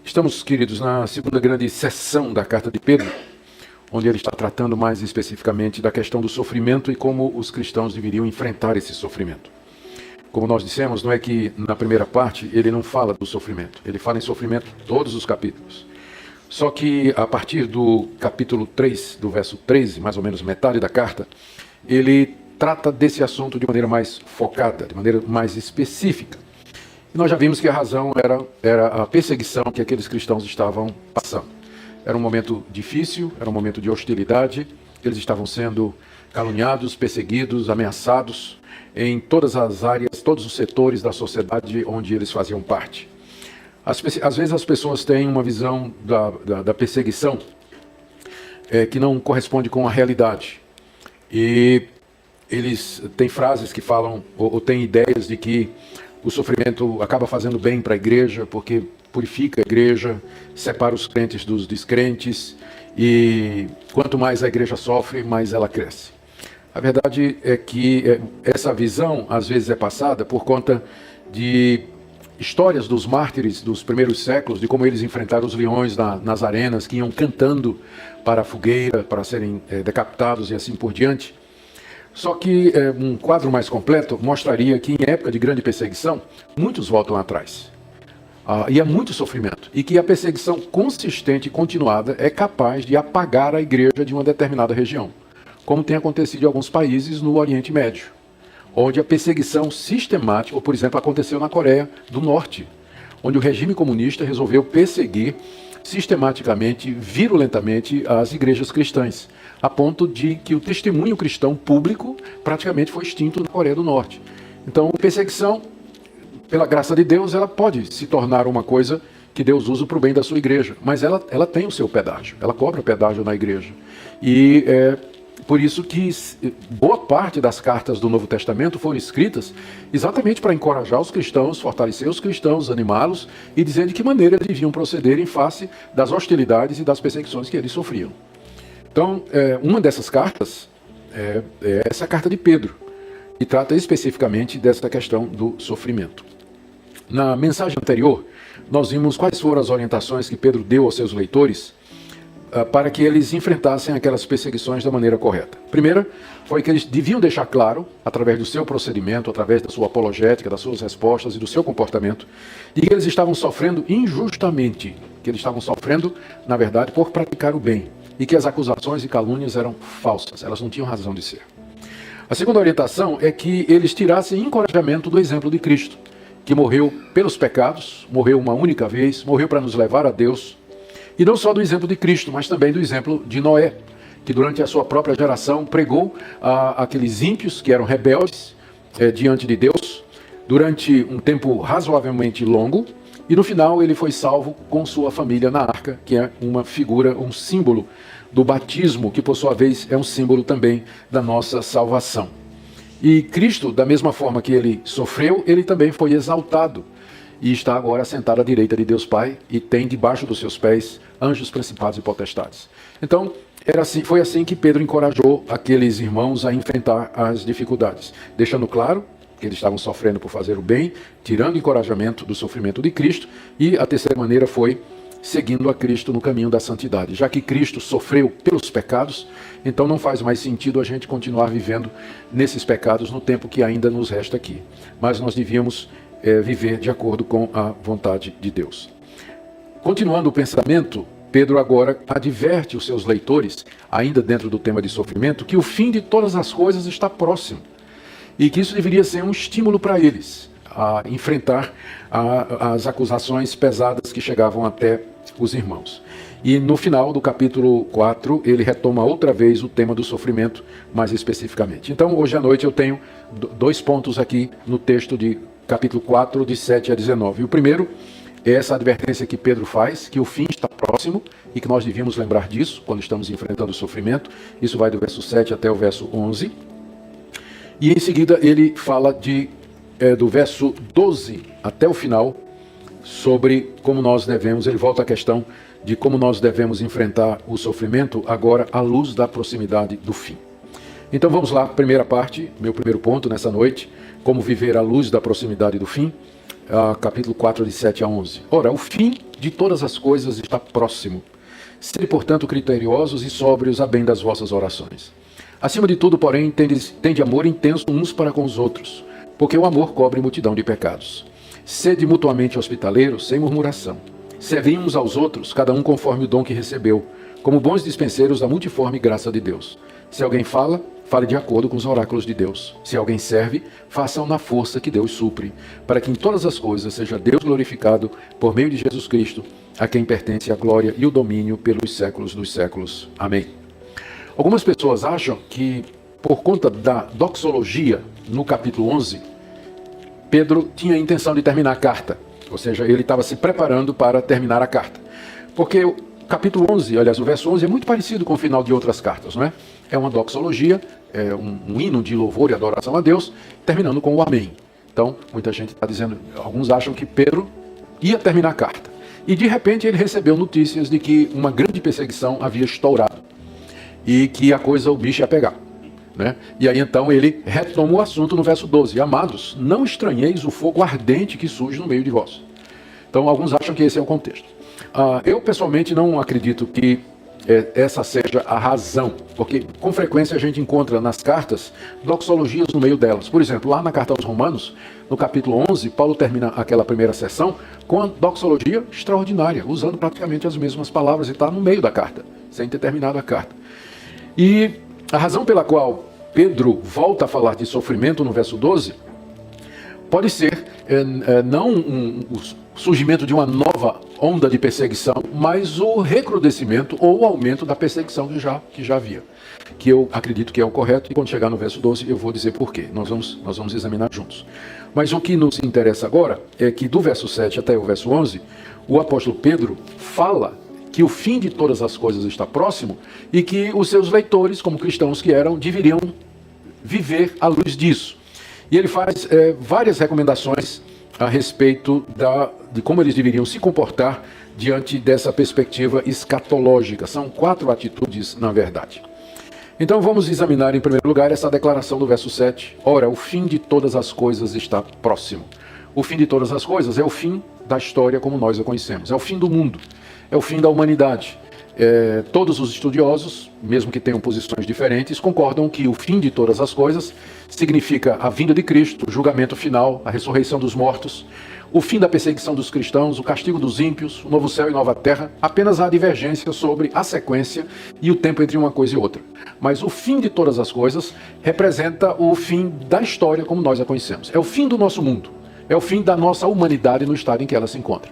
Estamos, queridos, na segunda grande sessão da carta de Pedro, onde ele está tratando mais especificamente da questão do sofrimento e como os cristãos deveriam enfrentar esse sofrimento. Como nós dissemos, não é que na primeira parte ele não fala do sofrimento, ele fala em sofrimento todos os capítulos. Só que a partir do capítulo 3, do verso 13, mais ou menos metade da carta, ele trata desse assunto de maneira mais focada, de maneira mais específica. E nós já vimos que a razão era a perseguição que aqueles cristãos estavam passando. Era um momento difícil, era um momento de hostilidade, eles estavam sendo caluniados, perseguidos, ameaçados em todas as áreas, todos os setores da sociedade onde eles faziam parte. Às vezes as pessoas têm uma visão da perseguição que não corresponde com a realidade. E eles têm frases que falam, ou têm ideias de que o sofrimento acaba fazendo bem para a igreja, porque purifica a igreja, separa os crentes dos descrentes, e quanto mais a igreja sofre, mais ela cresce. A verdade é que essa visão, às vezes, é passada por conta de histórias dos mártires dos primeiros séculos, de como eles enfrentaram os leões nas arenas, que iam cantando para a fogueira, para serem decapitados e assim por diante. Só que um quadro mais completo mostraria que em época de grande perseguição, muitos voltam atrás. E há muito sofrimento. E que a perseguição consistente e continuada é capaz de apagar a igreja de uma determinada região. Como tem acontecido em alguns países no Oriente Médio, onde a perseguição sistemática, ou por exemplo, aconteceu na Coreia do Norte, onde o regime comunista resolveu perseguir sistematicamente, virulentamente, as igrejas cristãs, a ponto de que o testemunho cristão público praticamente foi extinto na Coreia do Norte. Então, perseguição, pela graça de Deus, ela pode se tornar uma coisa que Deus usa para o bem da sua igreja, mas ela tem o seu pedágio, ela cobra pedágio na igreja. E por isso que boa parte das cartas do Novo Testamento foram escritas exatamente para encorajar os cristãos, fortalecer os cristãos, animá-los e dizer de que maneira eles deviam proceder em face das hostilidades e das perseguições que eles sofriam. Então, uma dessas cartas é essa carta de Pedro, que trata especificamente dessa questão do sofrimento. Na mensagem anterior, nós vimos quais foram as orientações que Pedro deu aos seus leitores para que eles enfrentassem aquelas perseguições da maneira correta. Primeira, foi que eles deviam deixar claro, através do seu procedimento, através da sua apologética, das suas respostas e do seu comportamento, de que eles estavam sofrendo injustamente, que eles estavam sofrendo, na verdade, por praticar o bem, e que as acusações e calúnias eram falsas, elas não tinham razão de ser. A segunda orientação é que eles tirassem encorajamento do exemplo de Cristo, que morreu pelos pecados, morreu uma única vez, morreu para nos levar a Deus, e não só do exemplo de Cristo, mas também do exemplo de Noé, que durante a sua própria geração pregou aqueles ímpios que eram rebeldes diante de Deus, durante um tempo razoavelmente longo, e no final ele foi salvo com sua família na arca, que é uma figura, um símbolo do batismo, que por sua vez é um símbolo também da nossa salvação. E Cristo, da mesma forma que ele sofreu, ele também foi exaltado, e está agora sentado à direita de Deus Pai, e tem debaixo dos seus pés anjos, principados e potestades. Então, foi assim que Pedro encorajou aqueles irmãos a enfrentar as dificuldades, deixando claro que eles estavam sofrendo por fazer o bem, tirando encorajamento do sofrimento de Cristo, e a terceira maneira foi seguindo a Cristo no caminho da santidade. Já que Cristo sofreu pelos pecados, então não faz mais sentido a gente continuar vivendo nesses pecados no tempo que ainda nos resta aqui. Mas nós devíamos viver de acordo com a vontade de Deus. Continuando o pensamento, Pedro agora adverte os seus leitores, ainda dentro do tema de sofrimento, que o fim de todas as coisas está próximo e que isso deveria ser um estímulo para eles a enfrentar as acusações pesadas que chegavam até os irmãos. E no final do capítulo 4, ele retoma outra vez o tema do sofrimento, mais especificamente. Então, hoje à noite eu tenho dois pontos aqui no texto de capítulo 4, de 7 a 19. E o primeiro é essa advertência que Pedro faz, que o fim está próximo e que nós devíamos lembrar disso quando estamos enfrentando o sofrimento. Isso vai do verso 7 até o verso 11. E em seguida ele fala do verso 12 até o final sobre como nós devemos, ele volta à questão de como nós devemos enfrentar o sofrimento agora à luz da proximidade do fim. Então vamos lá, primeira parte, meu primeiro ponto nessa noite, como viver à luz da proximidade do fim. capítulo 4, de 7 a 11. Ora, o fim de todas as coisas está próximo. Sede, portanto, criteriosos e sóbrios a bem das vossas orações. Acima de tudo, porém, tende amor intenso uns para com os outros, porque o amor cobre multidão de pecados. Sede mutuamente hospitaleiros, sem murmuração. Servi uns aos outros, cada um conforme o dom que recebeu, como bons dispenseiros da multiforme graça de Deus. Se alguém fala, fale de acordo com os oráculos de Deus. Se alguém serve, faça-o na força que Deus supre, para que em todas as coisas seja Deus glorificado por meio de Jesus Cristo, a quem pertence a glória e o domínio pelos séculos dos séculos. Amém. Algumas pessoas acham que, por conta da doxologia, no capítulo 11, Pedro tinha a intenção de terminar a carta, ou seja, ele estava se preparando para terminar a carta. Porque o capítulo 11, aliás, o verso 11 é muito parecido com o final de outras cartas, não é? É uma doxologia, é um hino de louvor e adoração a Deus, terminando com o amém. Então, muita gente está dizendo, alguns acham que Pedro ia terminar a carta. E de repente ele recebeu notícias de que uma grande perseguição havia estourado e que o bicho ia pegar, né? E aí então ele retoma o assunto no verso 12. Amados, não estranheis o fogo ardente que surge no meio de vós. Então alguns acham que esse é o contexto. Eu pessoalmente não acredito que essa seja a razão, porque com frequência a gente encontra nas cartas doxologias no meio delas. Por exemplo, lá na carta aos Romanos, no capítulo 11, Paulo termina aquela primeira sessão com a doxologia extraordinária, usando praticamente as mesmas palavras e está no meio da carta, sem ter terminado a carta. E a razão pela qual Pedro volta a falar de sofrimento no verso 12 pode ser não o surgimento de uma nova onda de perseguição, mas o recrudescimento ou o aumento da perseguição que já havia. Que eu acredito que é o correto, e quando chegar no verso 12 eu vou dizer por quê. Nós vamos examinar juntos. Mas o que nos interessa agora é que do verso 7 até o verso 11, o apóstolo Pedro fala que o fim de todas as coisas está próximo e que os seus leitores, como cristãos que eram, deveriam viver à luz disso. E ele faz várias recomendações a respeito de como eles deveriam se comportar diante dessa perspectiva escatológica. São 4 atitudes, na verdade. Então vamos examinar em primeiro lugar essa declaração do verso 7. Ora, o fim de todas as coisas está próximo. O fim de todas as coisas é o fim da história como nós a conhecemos. É o fim do mundo. É o fim da humanidade. Todos os estudiosos, mesmo que tenham posições diferentes, concordam que o fim de todas as coisas significa a vinda de Cristo, o julgamento final, a ressurreição dos mortos, o fim da perseguição dos cristãos, o castigo dos ímpios, o novo céu e nova terra. Apenas há divergência sobre a sequência e o tempo entre uma coisa e outra. Mas o fim de todas as coisas representa o fim da história como nós a conhecemos. É o fim do nosso mundo. É o fim da nossa humanidade no estado em que ela se encontra.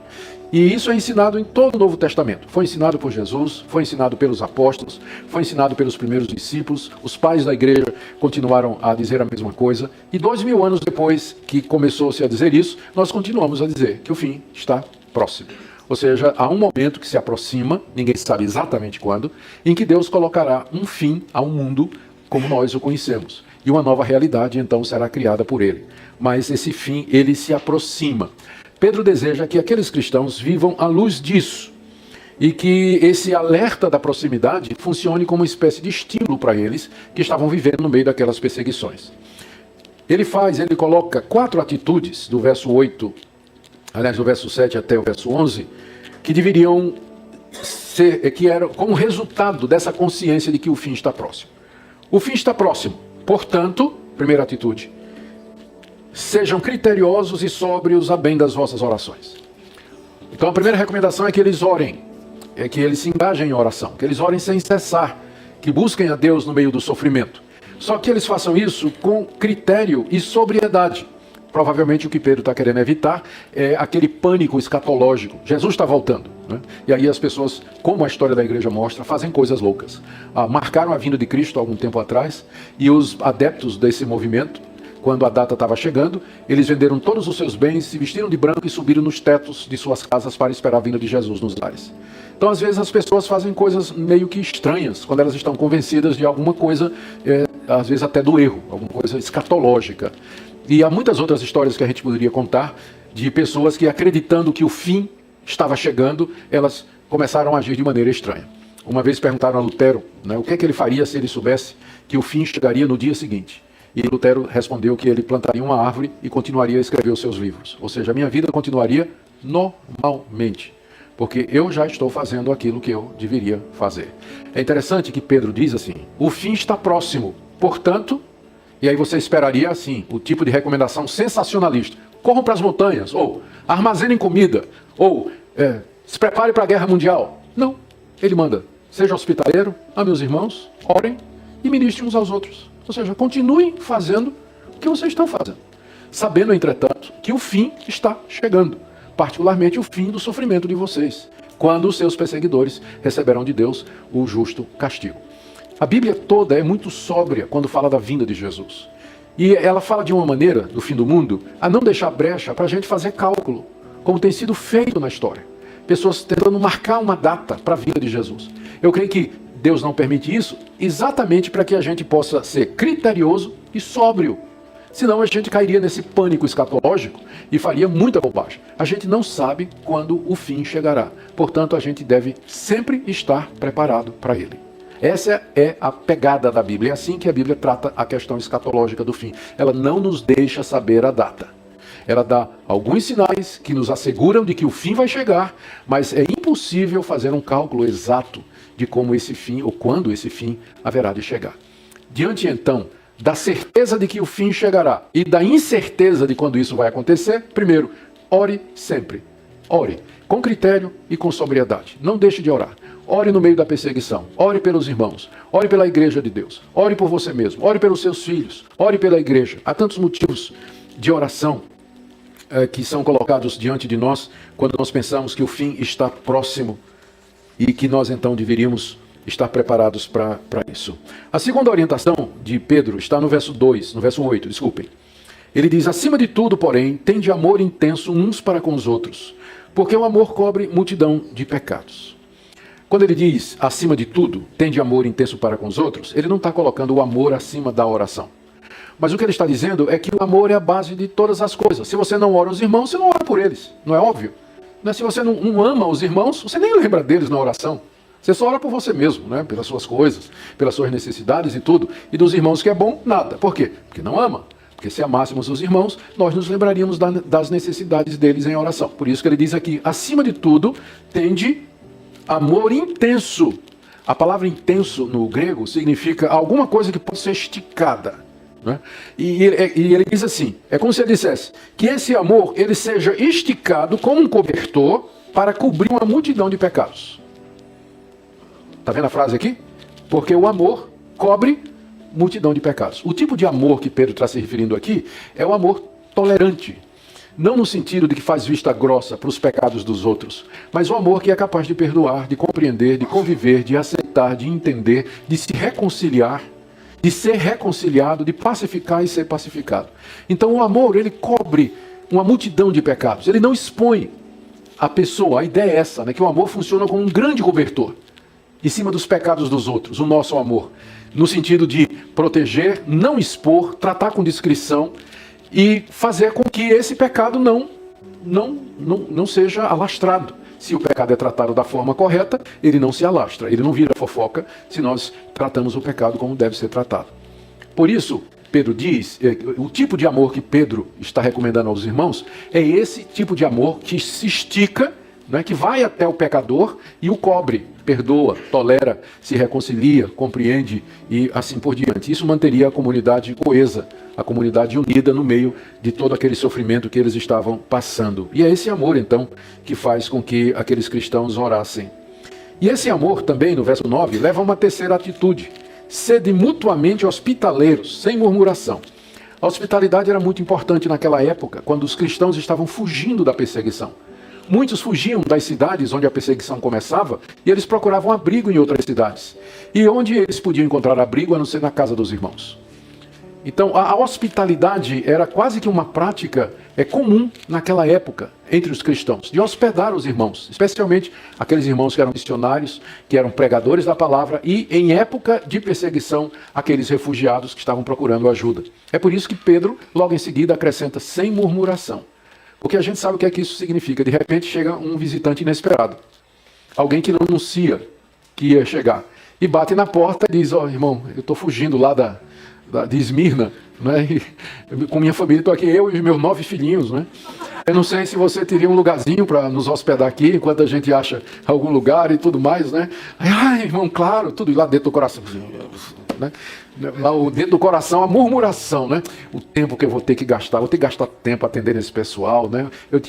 E isso é ensinado em todo o Novo Testamento. Foi ensinado por Jesus, foi ensinado pelos apóstolos, foi ensinado pelos primeiros discípulos. Os pais da igreja continuaram a dizer a mesma coisa. E 2000 anos depois que começou-se a dizer isso, nós continuamos a dizer que o fim está próximo. Ou seja, há um momento que se aproxima, ninguém sabe exatamente quando, em que Deus colocará um fim ao mundo como nós o conhecemos. E uma nova realidade então será criada por ele. Mas esse fim, ele se aproxima. Pedro deseja que aqueles cristãos vivam à luz disso e que esse alerta da proximidade funcione como uma espécie de estímulo para eles que estavam vivendo no meio daquelas perseguições. Ele coloca 4 atitudes do verso 8, aliás, do verso 7 até o verso 11, que deveriam ser, que eram como resultado dessa consciência de que o fim está próximo. O fim está próximo, portanto, primeira atitude, sejam criteriosos e sóbrios a bem das vossas orações. Então a primeira recomendação é que eles orem, é que eles se engajem em oração, que eles orem sem cessar, que busquem a Deus no meio do sofrimento. Só que eles façam isso com critério e sobriedade. Provavelmente o que Pedro está querendo evitar é aquele pânico escatológico. Jesus está voltando, né? E aí as pessoas, como a história da igreja mostra, fazem coisas loucas. Marcaram a vinda de Cristo há algum tempo atrás e os adeptos desse movimento, quando a data estava chegando, eles venderam todos os seus bens, se vestiram de branco e subiram nos tetos de suas casas para esperar a vinda de Jesus nos lares. Então, às vezes, as pessoas fazem coisas meio que estranhas, quando elas estão convencidas de alguma coisa, às vezes até do erro, alguma coisa escatológica. E há muitas outras histórias que a gente poderia contar de pessoas que, acreditando que o fim estava chegando, elas começaram a agir de maneira estranha. Uma vez perguntaram a Lutero, né, o que é que ele faria se ele soubesse que o fim chegaria no dia seguinte. E Lutero respondeu que ele plantaria uma árvore e continuaria a escrever os seus livros. Ou seja, a minha vida continuaria normalmente, porque eu já estou fazendo aquilo que eu deveria fazer. É interessante que Pedro diz assim: o fim está próximo, portanto, e aí você esperaria assim, o tipo de recomendação sensacionalista: corram para as montanhas, ou armazenem comida, ou se prepare para a guerra mundial. Não, ele manda: seja hospitaleiro, ame os irmãos, orem e ministrem uns aos outros. Ou seja, continuem fazendo o que vocês estão fazendo, sabendo, entretanto, que o fim está chegando, particularmente o fim do sofrimento de vocês, quando os seus perseguidores receberão de Deus o justo castigo. A Bíblia toda é muito sóbria quando fala da vinda de Jesus. E ela fala de uma maneira, do fim do mundo, a não deixar brecha para a gente fazer cálculo, como tem sido feito na história. Pessoas tentando marcar uma data para a vinda de Jesus. Eu creio que Deus não permite isso exatamente para que a gente possa ser criterioso e sóbrio. Senão a gente cairia nesse pânico escatológico e faria muita bobagem. A gente não sabe quando o fim chegará. Portanto, a gente deve sempre estar preparado para ele. Essa é a pegada da Bíblia. É assim que a Bíblia trata a questão escatológica do fim. Ela não nos deixa saber a data. Ela dá alguns sinais que nos asseguram de que o fim vai chegar, mas é impossível fazer um cálculo exato de como esse fim, ou quando esse fim haverá de chegar. Diante, então, da certeza de que o fim chegará e da incerteza de quando isso vai acontecer, primeiro, ore sempre. Ore com critério e com sobriedade. Não deixe de orar. Ore no meio da perseguição. Ore pelos irmãos. Ore pela igreja de Deus. Ore por você mesmo. Ore pelos seus filhos. Ore pela igreja. Há tantos motivos de oração que são colocados diante de nós quando nós pensamos que o fim está próximo e que nós então deveríamos estar preparados para isso. A segunda orientação de Pedro está no verso 8, desculpem. Ele diz: acima de tudo, porém, tende amor intenso uns para com os outros, porque o amor cobre multidão de pecados. Quando ele diz acima de tudo, tende amor intenso para com os outros, ele não está colocando o amor acima da oração. Mas o que ele está dizendo é que o amor é a base de todas as coisas. Se você não ora os irmãos, você não ora por eles. Não é óbvio? Se você não ama os irmãos, você nem lembra deles na oração. Você só ora por você mesmo, né? Pelas suas coisas, pelas suas necessidades e tudo. E dos irmãos que é bom, nada. Por quê? Porque não ama. Porque se amássemos os irmãos, nós nos lembraríamos das necessidades deles em oração. Por isso que ele diz aqui: acima de tudo, tende amor intenso. A palavra intenso no grego significa alguma coisa que pode ser esticada. Né? E ele diz assim: é como se ele dissesse que esse amor ele seja esticado como um cobertor para cobrir uma multidão de pecados. Está vendo a frase aqui? Porque o amor cobre multidão de pecados. O tipo de amor que Pedro está se referindo aqui é o amor tolerante. Não no sentido de que faz vista grossa para os pecados dos outros, mas o amor que é capaz de perdoar, de compreender, de conviver, de aceitar, de entender, de se reconciliar, de ser reconciliado, de pacificar e ser pacificado. Então o amor, ele cobre uma multidão de pecados. Ele não expõe a pessoa. A ideia é essa, né? Que o amor funciona como um grande cobertor em cima dos pecados dos outros, o nosso amor. No sentido de proteger, não expor, tratar com discrição e fazer com que esse pecado não seja alastrado. Se o pecado é tratado da forma correta, ele não se alastra, ele não vira fofoca se nós tratamos o pecado como deve ser tratado. Por isso, Pedro diz, o tipo de amor que Pedro está recomendando aos irmãos é esse tipo de amor que se estica, né, que vai até o pecador e o cobre, perdoa, tolera, se reconcilia, compreende e assim por diante. Isso manteria a comunidade coesa, a comunidade unida no meio de todo aquele sofrimento que eles estavam passando. E é esse amor, então, que faz com que aqueles cristãos orassem. E esse amor também, no verso 9, leva a uma terceira atitude: sede mutuamente hospitaleiros, sem murmuração. A hospitalidade era muito importante naquela época, quando os cristãos estavam fugindo da perseguição. Muitos fugiam das cidades onde a perseguição começava e eles procuravam abrigo em outras cidades. E onde eles podiam encontrar abrigo a não ser na casa dos irmãos. Então a hospitalidade era quase que uma prática comum naquela época entre os cristãos, de hospedar os irmãos, especialmente aqueles irmãos que eram missionários, que eram pregadores da palavra e em época de perseguição aqueles refugiados que estavam procurando ajuda. É por isso que Pedro logo em seguida acrescenta sem murmuração. Porque a gente sabe o que é que isso significa. De repente chega um visitante inesperado. Alguém que não anuncia que ia chegar. E bate na porta e diz: ó, irmão, eu estou fugindo lá de Esmirna. né? E, com minha família, estou aqui, eu e os meus 9 filhinhos, né? Eu não sei se você teria um lugarzinho para nos hospedar aqui, enquanto a gente acha algum lugar e tudo mais, né? Ai, irmão, claro, tudo lá dentro do coração, né? Lá dentro do coração, a murmuração, né? O tempo que eu vou ter que gastar tempo atendendo esse pessoal, né? O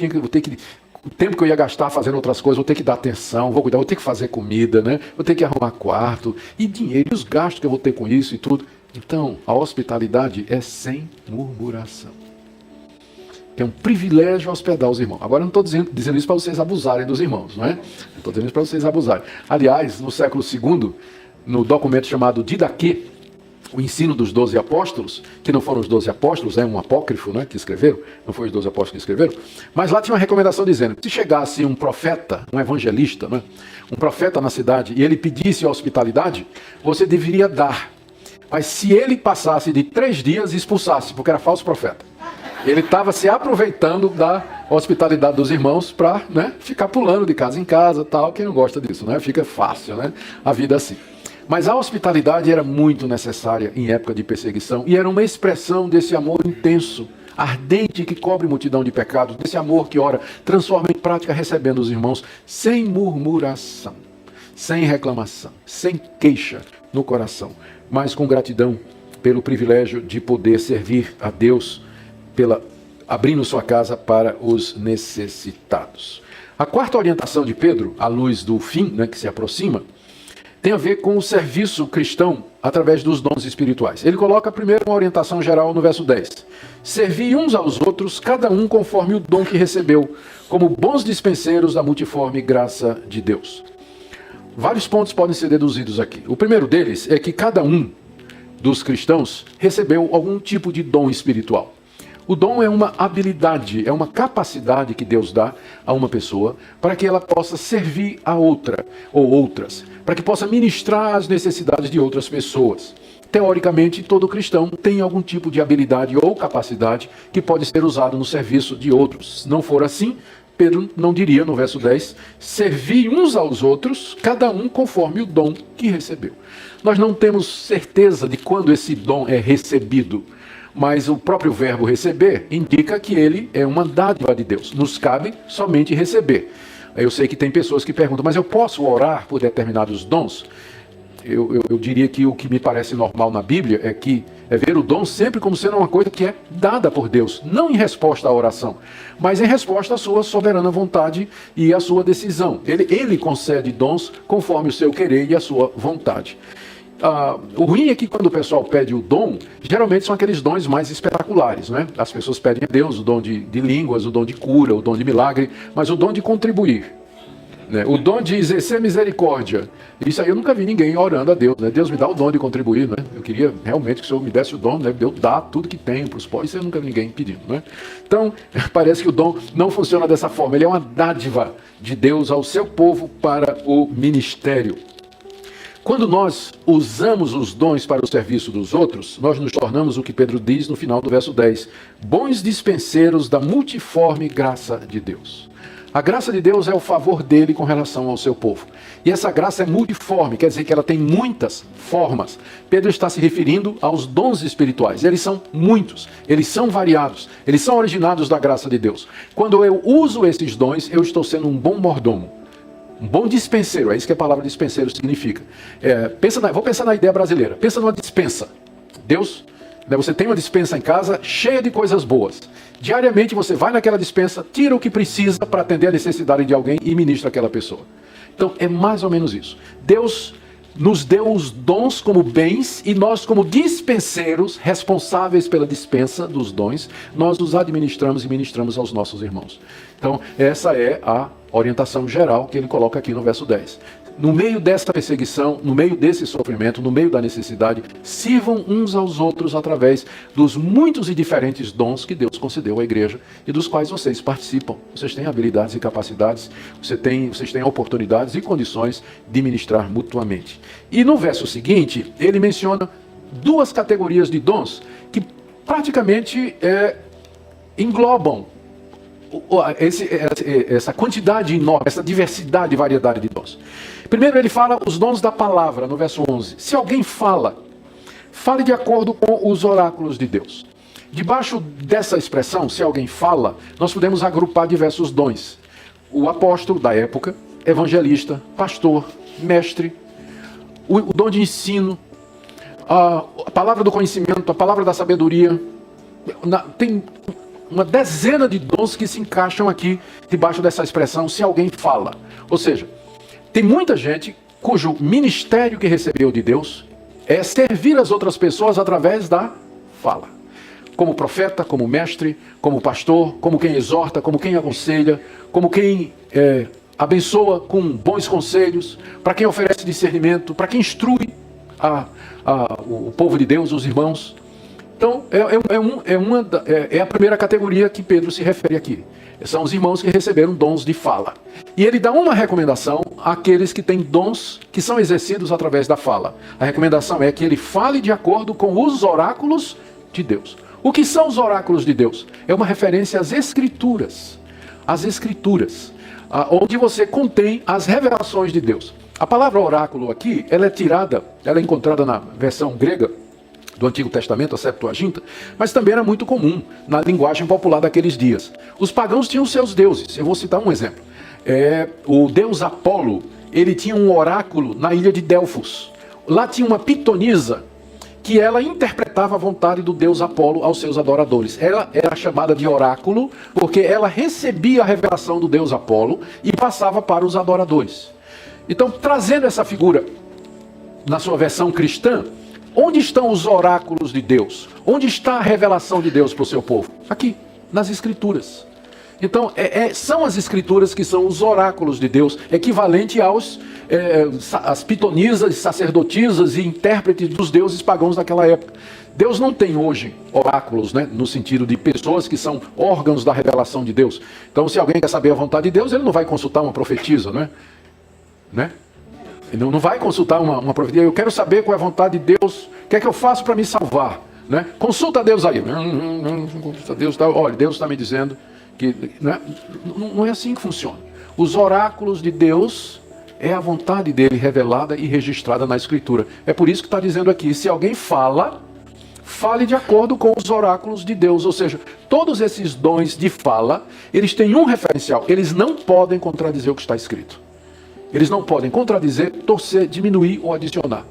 tempo que eu ia gastar fazendo outras coisas, vou ter que dar atenção, vou cuidar, vou ter que fazer comida, né? Vou ter que arrumar quarto, e dinheiro, e os gastos que eu vou ter com isso e tudo. Então, a hospitalidade é sem murmuração. É um privilégio hospedar os irmãos. Agora, eu não estou dizendo isso para vocês abusarem dos irmãos, não é? Estou dizendo isso para vocês abusarem. Aliás, no século II, no documento chamado Didaquê, o ensino dos 12 apóstolos, que não foram os 12 apóstolos, é um apócrifo, né, que escreveram, não foi os 12 apóstolos que escreveram, mas lá tinha uma recomendação dizendo que se chegasse um profeta, um evangelista, né, um profeta na cidade, e ele pedisse hospitalidade, você deveria dar. Mas se ele passasse de 3 dias, expulsasse, porque era falso profeta. Ele estava se aproveitando da hospitalidade dos irmãos para, né, ficar pulando de casa em casa, tal. Quem não gosta disso, né? Fica fácil, né? A vida assim. Mas a hospitalidade era muito necessária em época de perseguição e era uma expressão desse amor intenso, ardente, que cobre multidão de pecados, desse amor que, ora, transforma em prática recebendo os irmãos sem murmuração, sem reclamação, sem queixa no coração, mas com gratidão pelo privilégio de poder servir a Deus, abrindo sua casa para os necessitados. A quarta orientação de Pedro, à luz do fim, né, que se aproxima, tem a ver com o serviço cristão através dos dons espirituais. Ele coloca primeiro uma orientação geral no verso 10. Servi uns aos outros, cada um conforme o dom que recebeu, como bons dispenseiros da multiforme graça de Deus. Vários pontos podem ser deduzidos aqui. O primeiro deles é que cada um dos cristãos recebeu algum tipo de dom espiritual. O dom é uma habilidade, é uma capacidade que Deus dá a uma pessoa para que ela possa servir a outra ou outras, para que possa ministrar as necessidades de outras pessoas. Teoricamente, todo cristão tem algum tipo de habilidade ou capacidade que pode ser usado no serviço de outros. Se não for assim, Pedro não diria no verso 10, servi uns aos outros, cada um conforme o dom que recebeu. Nós não temos certeza de quando esse dom é recebido, mas o próprio verbo receber indica que ele é uma dádiva de Deus. Nos cabe somente receber. Eu sei que tem pessoas que perguntam, mas eu posso orar por determinados dons? Eu diria que o que me parece normal na Bíblia é ver o dom sempre como sendo uma coisa que é dada por Deus, não em resposta à oração, mas em resposta à sua soberana vontade e à sua decisão. Ele concede dons conforme o seu querer e a sua vontade. O ruim é que quando o pessoal pede o dom, geralmente são aqueles dons mais espetaculares, né? As pessoas pedem a Deus o dom de línguas, o dom de cura, o dom de milagre, mas o dom de contribuir, né? O dom de exercer misericórdia, isso aí eu nunca vi ninguém orando a Deus, né? Deus me dá o dom de contribuir, né? Eu queria realmente que o Senhor me desse o dom, né? Deus dá tudo que tem para os pobres, isso eu nunca vi ninguém pedindo, né? Então, parece que o dom não funciona dessa forma, ele é uma dádiva de Deus ao seu povo para o ministério. Quando nós usamos os dons para o serviço dos outros, nós nos tornamos o que Pedro diz no final do verso 10, bons dispenseiros da multiforme graça de Deus. A graça de Deus é o favor dele com relação ao seu povo. E essa graça é multiforme, quer dizer que ela tem muitas formas. Pedro está se referindo aos dons espirituais. Eles são muitos, eles são variados, eles são originados da graça de Deus. Quando eu uso esses dons, eu estou sendo um bom mordomo. Um bom dispenseiro, é isso que a palavra dispenseiro significa. Vou pensar na ideia brasileira. Pensa numa dispensa. Deus, né, você tem uma dispensa em casa cheia de coisas boas. Diariamente você vai naquela dispensa, tira o que precisa para atender a necessidade de alguém e ministra aquela pessoa. Então é mais ou menos isso. Deus nos deu os dons como bens e nós, como dispenseiros responsáveis pela dispensa dos dons, nós os administramos e ministramos aos nossos irmãos. Então essa é a orientação geral que ele coloca aqui no verso 10. No meio dessa perseguição, no meio desse sofrimento, no meio da necessidade, sirvam uns aos outros através dos muitos e diferentes dons que Deus concedeu à igreja e dos quais vocês participam. Vocês têm habilidades e capacidades, vocês têm oportunidades e condições de ministrar mutuamente. E no verso seguinte, ele menciona 2 categorias de dons que praticamente englobam essa quantidade enorme, essa diversidade e variedade de dons. Primeiro ele fala os dons da palavra, no verso 11. Se alguém fala fale de acordo com os oráculos de Deus. Debaixo dessa expressão, se alguém fala, nós podemos agrupar diversos dons. O apóstolo da época, evangelista, pastor, mestre, o dom de ensino, a palavra do conhecimento, a palavra da sabedoria. Tem uma dezena de dons que se encaixam aqui debaixo dessa expressão, se alguém fala. Ou seja, tem muita gente cujo ministério que recebeu de Deus é servir as outras pessoas através da fala. Como profeta, como mestre, como pastor, como quem exorta, como quem aconselha, como quem abençoa com bons conselhos, para quem oferece discernimento, para quem instrui o povo de Deus, os irmãos. Então, é a primeira categoria que Pedro se refere aqui. São os irmãos que receberam dons de fala. E ele dá uma recomendação àqueles que têm dons que são exercidos através da fala. A recomendação é que ele fale de acordo com os oráculos de Deus. O que são os oráculos de Deus? É uma referência às Escrituras. As Escrituras, onde você contém as revelações de Deus. A palavra oráculo aqui, ela é encontrada na versão grega do Antigo Testamento, a Septuaginta, mas também era muito comum na linguagem popular daqueles dias. Os pagãos tinham seus deuses. Eu vou citar um exemplo. O deus Apolo, ele tinha um oráculo na ilha de Delfos. Lá tinha uma pitonisa que ela interpretava a vontade do deus Apolo aos seus adoradores. Ela era chamada de oráculo porque ela recebia a revelação do deus Apolo e passava para os adoradores. Então, trazendo essa figura na sua versão cristã, onde estão os oráculos de Deus? Onde está a revelação de Deus para o seu povo? Aqui, nas Escrituras. Então, são as Escrituras que são os oráculos de Deus, equivalente às pitonisas, sacerdotisas e intérpretes dos deuses pagãos daquela época. Deus não tem hoje oráculos, né, no sentido de pessoas que são órgãos da revelação de Deus. Então, se alguém quer saber a vontade de Deus, ele não vai consultar uma profetisa, né? Não vai consultar uma profecia. Eu quero saber qual é a vontade de Deus. O que é que eu faço para me salvar? Né? Consulta a Deus aí. Consulta a Deus. Olha, Deus está me dizendo que... Né? Não é assim que funciona. Os oráculos de Deus é a vontade dele revelada e registrada na Escritura. É por isso que está dizendo aqui, se alguém fale de acordo com os oráculos de Deus. Ou seja, todos esses dons de fala, eles têm um referencial. Eles não podem contradizer o que está escrito. Eles não podem contradizer, torcer, diminuir ou adicionar.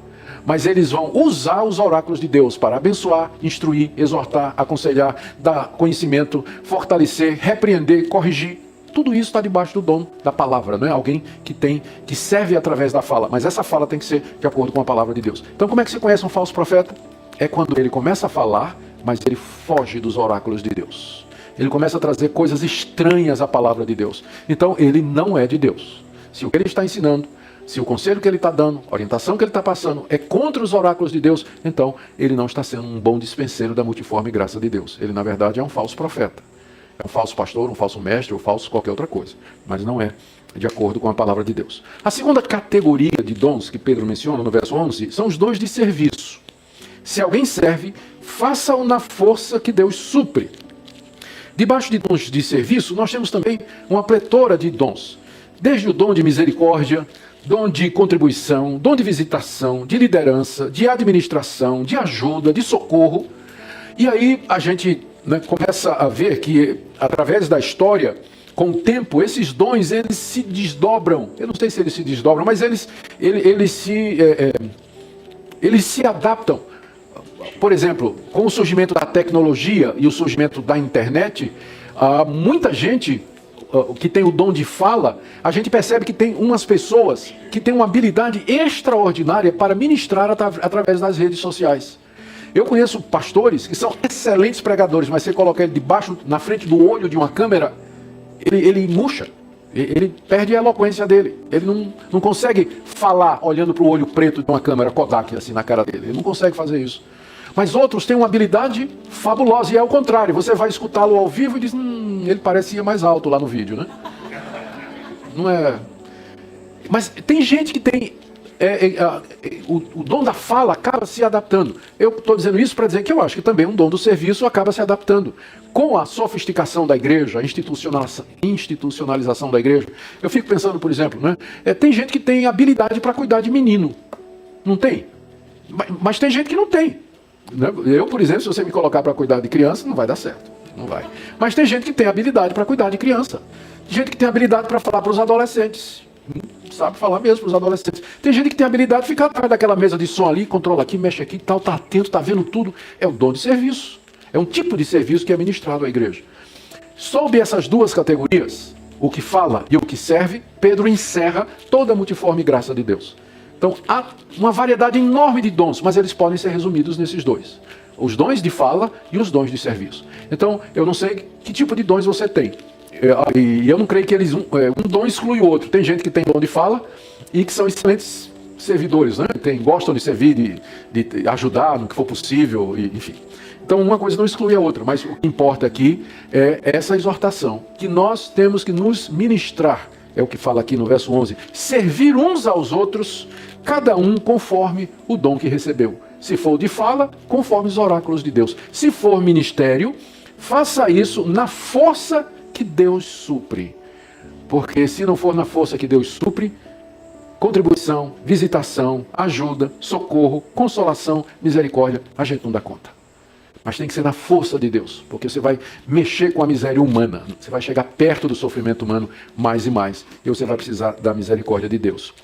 Mas eles vão usar os oráculos de Deus para abençoar, instruir, exortar, aconselhar, dar conhecimento, fortalecer, repreender, corrigir. Tudo isso está debaixo do dom da palavra, não é? Alguém que serve através da fala. Mas essa fala tem que ser de acordo com a palavra de Deus. Então, como é que se conhece um falso profeta? É quando ele começa a falar, mas ele foge dos oráculos de Deus. Ele começa a trazer coisas estranhas à palavra de Deus. Então, ele não é de Deus. Se o que ele está ensinando, se o conselho que ele está dando, a orientação que ele está passando é contra os oráculos de Deus, então ele não está sendo um bom dispenseiro da multiforme graça de Deus. Ele, na verdade, é um falso profeta. É um falso pastor, um falso mestre, ou falso qualquer outra coisa. Mas não é de acordo com a palavra de Deus. A segunda categoria de dons que Pedro menciona no verso 11 são os dons de serviço. Se alguém serve, faça-o na força que Deus supre. Debaixo de dons de serviço, nós temos também uma pletora de dons. Desde o dom de misericórdia, dom de contribuição, dom de visitação, de liderança, de administração, de ajuda, de socorro. E aí a gente começa a ver que, através da história, com o tempo, esses dons eles se desdobram. Eu não sei se eles se desdobram, mas eles se adaptam. Por exemplo, com o surgimento da tecnologia e o surgimento da internet, muita gente que tem o dom de fala, a gente percebe que tem umas pessoas que têm uma habilidade extraordinária para ministrar através das redes sociais. Eu conheço pastores que são excelentes pregadores, mas você coloca ele na frente do olho de uma câmera, ele murcha, ele perde a eloquência dele. Ele não consegue falar olhando para o olho preto de uma câmera Kodak assim na cara dele. Ele não consegue fazer isso. Mas outros têm uma habilidade fabulosa, e é o contrário. Você vai escutá-lo ao vivo e diz, ele parecia mais alto lá no vídeo, né? Não é... Mas tem gente que tem... o dom da fala acaba se adaptando. Eu estou dizendo isso para dizer que eu acho que também um dom do serviço acaba se adaptando. Com a sofisticação da igreja, a institucionalização da igreja, eu fico pensando, por exemplo, né? Tem gente que tem habilidade para cuidar de menino. Não tem? Mas tem gente que não tem. Eu, por exemplo, se você me colocar para cuidar de criança, não vai dar certo. Não vai. Mas tem gente que tem habilidade para cuidar de criança. Tem gente que tem habilidade para falar para os adolescentes. Sabe falar mesmo para os adolescentes. Tem gente que tem habilidade de ficar atrás daquela mesa de som ali, controla aqui, mexe aqui, tal, tá atento, tá vendo tudo. É o dom de serviço. É um tipo de serviço que é ministrado à igreja. Sob essas duas categorias, o que fala e o que serve, Pedro encerra toda a multiforme graça de Deus. Então, há uma variedade enorme de dons, mas eles podem ser resumidos nesses dois. Os dons de fala e os dons de serviço. Então, eu não sei que tipo de dons você tem. E eu não creio que um dom exclui o outro. Tem gente que tem dom de fala e que são excelentes servidores, né? Gostam de servir, de ajudar no que for possível, enfim. Então, uma coisa não exclui a outra, mas o que importa aqui é essa exortação, que nós temos que nos ministrar, é o que fala aqui no verso 11, servir uns aos outros, cada um conforme o dom que recebeu. Se for de fala, conforme os oráculos de Deus. Se for ministério, faça isso na força que Deus supre. Porque se não for na força que Deus supre, contribuição, visitação, ajuda, socorro, consolação, misericórdia, a gente não dá conta. Mas tem que ser na força de Deus, porque você vai mexer com a miséria humana, você vai chegar perto do sofrimento humano mais e mais, e você vai precisar da misericórdia de Deus.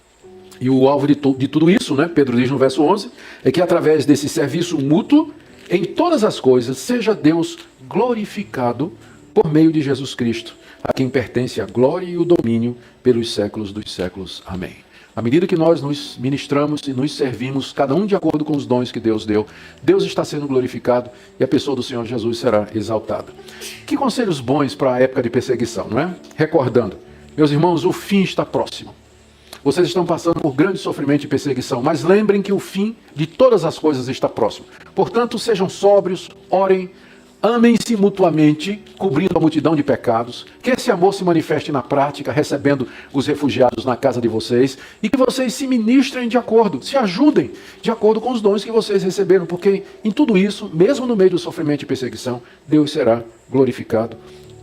E o alvo de tudo isso, né, Pedro diz no verso 11, é que através desse serviço mútuo, em todas as coisas, seja Deus glorificado por meio de Jesus Cristo, a quem pertence a glória e o domínio pelos séculos dos séculos. Amém. À medida que nós nos ministramos e nos servimos, cada um de acordo com os dons que Deus deu, Deus está sendo glorificado e a pessoa do Senhor Jesus será exaltada. Que conselhos bons para a época de perseguição, não é? Recordando, meus irmãos, o fim está próximo. Vocês estão passando por grande sofrimento e perseguição, mas lembrem que o fim de todas as coisas está próximo. Portanto, sejam sóbrios, orem, amem-se mutuamente, cobrindo a multidão de pecados, que esse amor se manifeste na prática, recebendo os refugiados na casa de vocês, e que vocês se ministrem de acordo, se ajudem de acordo com os dons que vocês receberam, porque em tudo isso, mesmo no meio do sofrimento e perseguição, Deus será glorificado,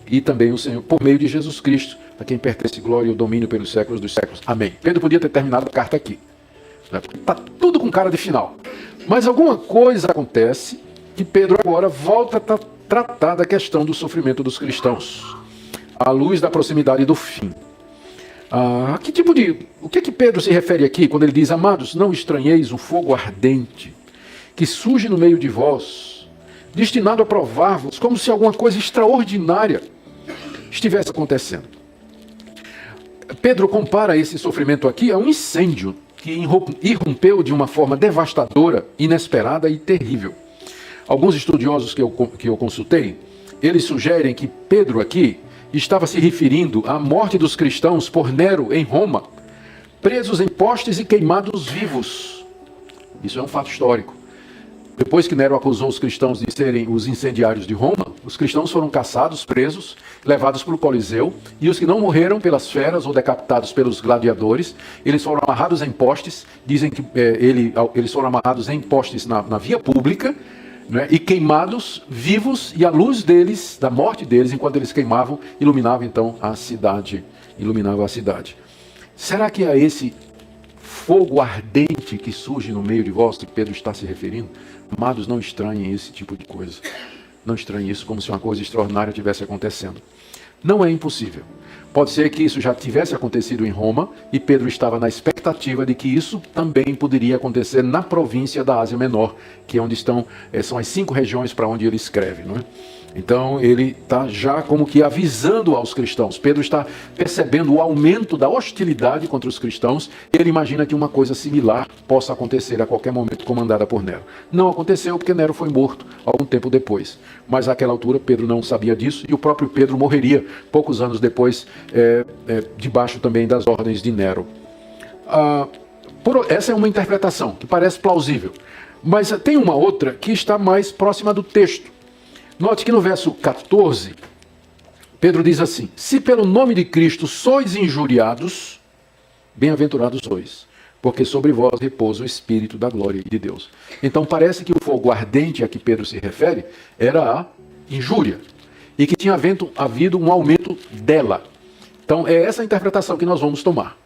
e também o Senhor, por meio de Jesus Cristo, a quem pertence glória e o domínio pelos séculos dos séculos. Amém. Pedro podia ter terminado a carta aqui. Está tudo com cara de final. Mas alguma coisa acontece que Pedro agora volta a tratar da questão do sofrimento dos cristãos, à luz da proximidade do fim. O que é que Pedro se refere aqui quando ele diz: amados, não estranheis o fogo ardente que surge no meio de vós, destinado a provar-vos, como se alguma coisa extraordinária estivesse acontecendo. Pedro compara esse sofrimento aqui a um incêndio que irrompeu de uma forma devastadora, inesperada e terrível. Alguns estudiosos que eu consultei, eles sugerem que Pedro aqui estava se referindo à morte dos cristãos por Nero em Roma, presos em postes e queimados vivos. Isso é um fato histórico. Depois que Nero acusou os cristãos de serem os incendiários de Roma, os cristãos foram caçados, presos, levados para o Coliseu, e os que não morreram pelas feras ou decapitados pelos gladiadores, eles foram amarrados em postes, dizem que eles foram amarrados em postes na via pública, né, e queimados vivos, e a luz deles, da morte deles, enquanto eles queimavam, iluminava então a cidade. Será que é esse fogo ardente que surge no meio de vós que Pedro está se referindo? Amados, não estranhem esse tipo de coisa. Não estranhem isso como se uma coisa extraordinária estivesse acontecendo. Não é impossível. Pode ser que isso já tivesse acontecido em Roma e Pedro estava na expectativa de que isso também poderia acontecer na província da Ásia Menor, que é onde são as 5 regiões para onde ele escreve, não é? Então ele está já como que avisando aos cristãos. Pedro está percebendo o aumento da hostilidade contra os cristãos. Ele imagina que uma coisa similar possa acontecer a qualquer momento, comandada por Nero. Não aconteceu porque Nero foi morto algum tempo depois. Mas àquela altura Pedro não sabia disso e o próprio Pedro morreria poucos anos depois, debaixo também das ordens de Nero. Essa é uma interpretação que parece plausível. Mas tem uma outra que está mais próxima do texto. Note que no verso 14, Pedro diz assim: se pelo nome de Cristo sois injuriados, bem-aventurados sois, porque sobre vós repousa o Espírito da glória de Deus. Então parece que o fogo ardente a que Pedro se refere era a injúria, e que tinha havido um aumento dela. Então é essa a interpretação que nós vamos tomar.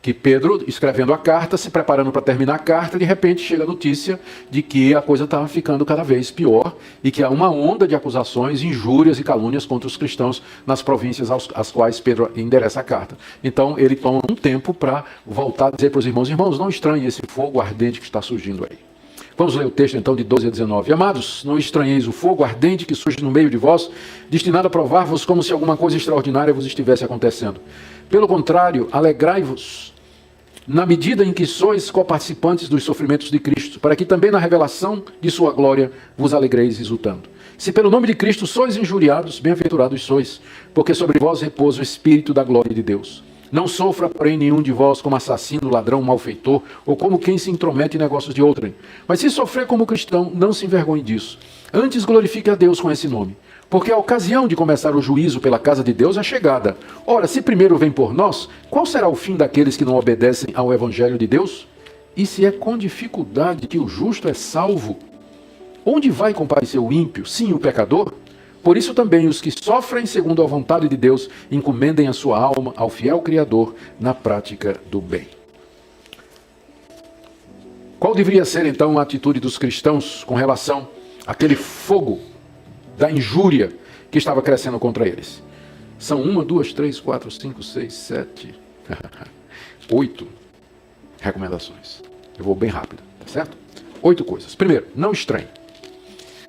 que Pedro, escrevendo a carta, se preparando para terminar a carta, de repente chega a notícia de que a coisa estava ficando cada vez pior e que há uma onda de acusações, injúrias e calúnias contra os cristãos nas províncias às quais Pedro endereça a carta. Então ele toma um tempo para voltar a dizer para os irmãos: irmãos, não estranhem esse fogo ardente que está surgindo aí. Vamos ler o texto então de 12 a 19. Amados, não estranheis o fogo ardente que surge no meio de vós, destinado a provar-vos como se alguma coisa extraordinária vos estivesse acontecendo. Pelo contrário, alegrai-vos na medida em que sois coparticipantes dos sofrimentos de Cristo, para que também na revelação de sua glória vos alegreis exultando. Se pelo nome de Cristo sois injuriados, bem-aventurados sois, porque sobre vós repousa o Espírito da glória de Deus. Não sofra, porém, nenhum de vós como assassino, ladrão, malfeitor, ou como quem se intromete em negócios de outrem. Mas se sofrer como cristão, não se envergonhe disso. Antes glorifique a Deus com esse nome. Porque a ocasião de começar o juízo pela casa de Deus é chegada. Ora, se primeiro vem por nós, qual será o fim daqueles que não obedecem ao Evangelho de Deus? E se é com dificuldade que o justo é salvo, onde vai comparecer o ímpio? Sim, o pecador? Por isso também os que sofrem segundo a vontade de Deus encomendem a sua alma ao fiel Criador na prática do bem. Qual deveria ser então a atitude dos cristãos com relação àquele fogo da injúria que estava crescendo contra eles? São 1, 2, 3, 4, 5, 6, 7, 8 recomendações. Eu vou bem rápido, tá certo? 8 coisas. Primeiro, não estranhe.